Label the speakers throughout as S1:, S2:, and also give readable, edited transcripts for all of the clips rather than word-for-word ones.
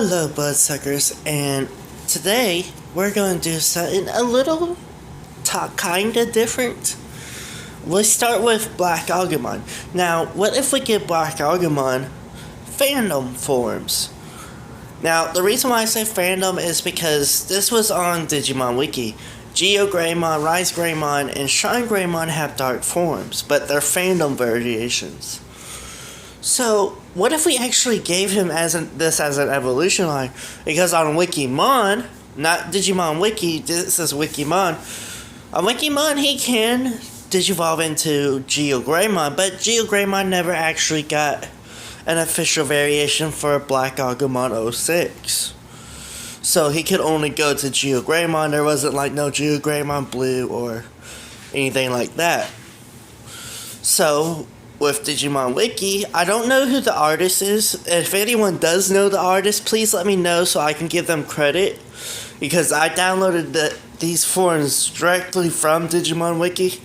S1: Hello, bloodsuckers, and today we're going to do something a little kinda different. Let's start with Black Agumon. Now, what if we get Black Agumon fandom forms? Now, the reason why I say fandom is because this was on Digimon Wiki. Geo Greymon, Rise Greymon, and Shine Greymon have dark forms, but they're fandom variations. So, what if we actually gave him this as an evolution line? Because on Wikimon, not Digimon Wiki, this is Wikimon. On Wikimon, he can digivolve into Geo Greymon, but Geo Greymon never actually got an official variation for Black Agumon 06. So he could only go to Geo Greymon. There wasn't like no Geo Greymon Blue or anything like that. So, with Digimon Wiki, I don't know who the artist is. If anyone does know the artist, please let me know so I can give them credit. Because I downloaded these forms directly from Digimon Wiki.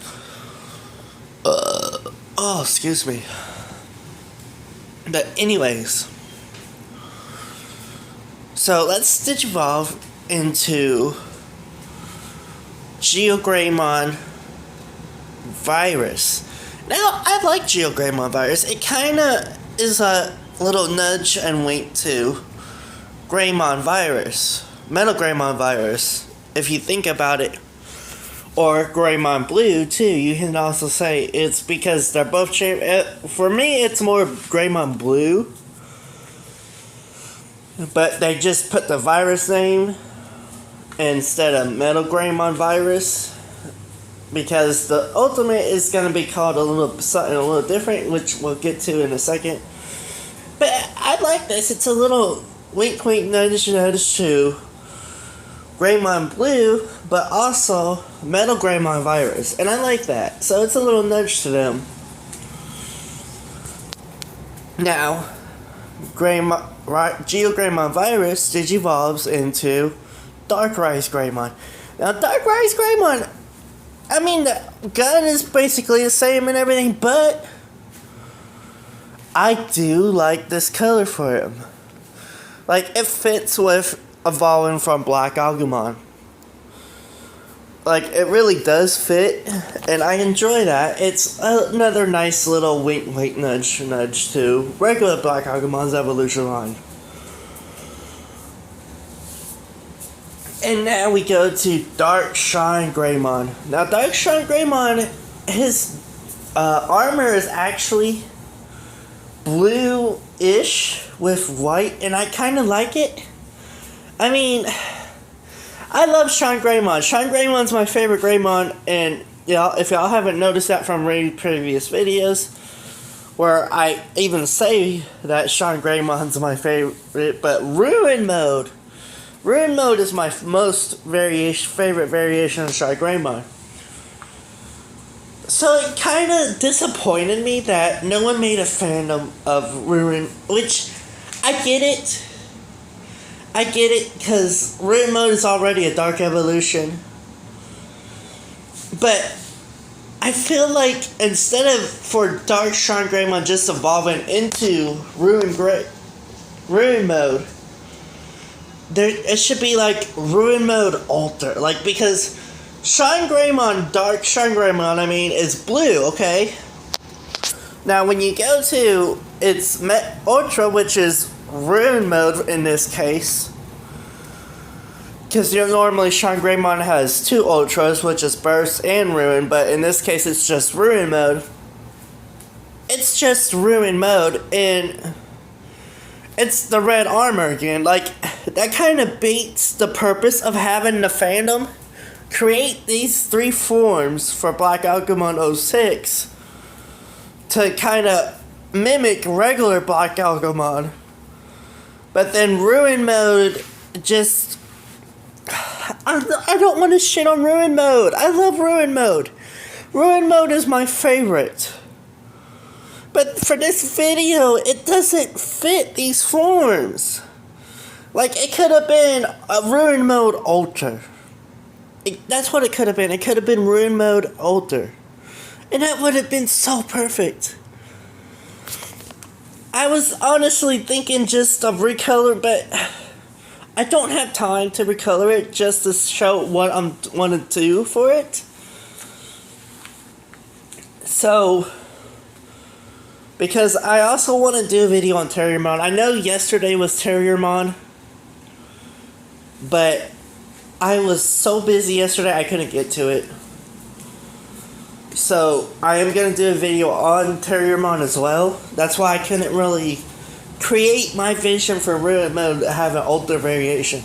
S1: Excuse me. But anyways. So let's digivolve into Geo Greymon Virus. Now, I like Geo Greymon Virus. It kinda is a little nudge and wink to Greymon Virus. Metal Greymon Virus, if you think about it. Or Greymon Blue, too. You can also say it's because they're both for me, it's more Greymon Blue. But they just put the virus name instead of Metal Greymon Virus. Because the ultimate is going to be called something a little different, which we'll get to in a second. But I like this. It's a little wink wink nudge nudge to Greymon Blue, but also Metal Greymon Virus. And I like that. So it's a little nudge to them. Now, Geo Greymon Virus digivolves into Dark Rise Greymon. Now, Dark Rise Greymon, I mean, the gun is basically the same and everything, but I do like this color for him. Like, it fits with evolving from Black Agumon. Like, it really does fit, and I enjoy that. It's another nice little wink, wink, nudge, nudge to regular Black Agumon's evolution line. And now we go to Dark Shine Greymon. Now, Dark Shine Greymon, his armor is actually blue-ish with white, and I kind of like it. I mean, I love Shine Greymon. Shine Greymon's my favorite Greymon, and if y'all haven't noticed that from previous videos, where I even say that Shine Greymon's my favorite, but Ruin Mode is my favorite variation of Shine Greymon. So it kind of disappointed me that no one made a fandom of Ruin, which I get it. I get it, because Ruin Mode is already a Dark Evolution. But I feel like instead of for Dark Shine Greymon just evolving into Ruin Mode, it should be like Ruin Mode Alter. Like, because Shine Greymon, Dark Shine Greymon, is blue, okay? Now, when you go to its Ultra, which is Ruin Mode in this case, because normally Shine Greymon has two Ultras, which is Burst and Ruin, but in this case it's just Ruin Mode. It's just Ruin Mode, and it's the red armor again. Like, that kind of beats the purpose of having the fandom create these three forms for Black Agumon 06 to kind of mimic regular Black Agumon. But then Ruin Mode just... I don't want to shit on Ruin Mode. I love Ruin Mode. Ruin Mode is my favorite. But for this video, it doesn't fit these forms. Like, it could have been a Ruin Mode Ultra. That's what it could have been. It could have been Ruin Mode Ultra. And that would have been so perfect. I was honestly thinking just of recolor, but I don't have time to recolor it just to show what I'm want to do for it. So, because I also want to do a video on Terriermon. I know yesterday was Terriermon, but I was so busy yesterday I couldn't get to it. So, I am going to do a video on Terriermon as well. That's why I couldn't really create my vision for Ruin Mode to have an older variation.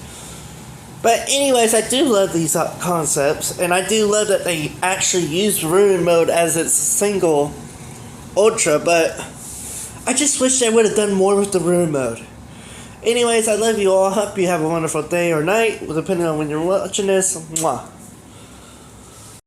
S1: But anyways, I do love these concepts, and I do love that they actually use Ruin Mode as its single Ultra, but I just wish they would have done more with the Ruin Mode. Anyways, I love you all. Hope you have a wonderful day or night, depending on when you're watching this. Mwah.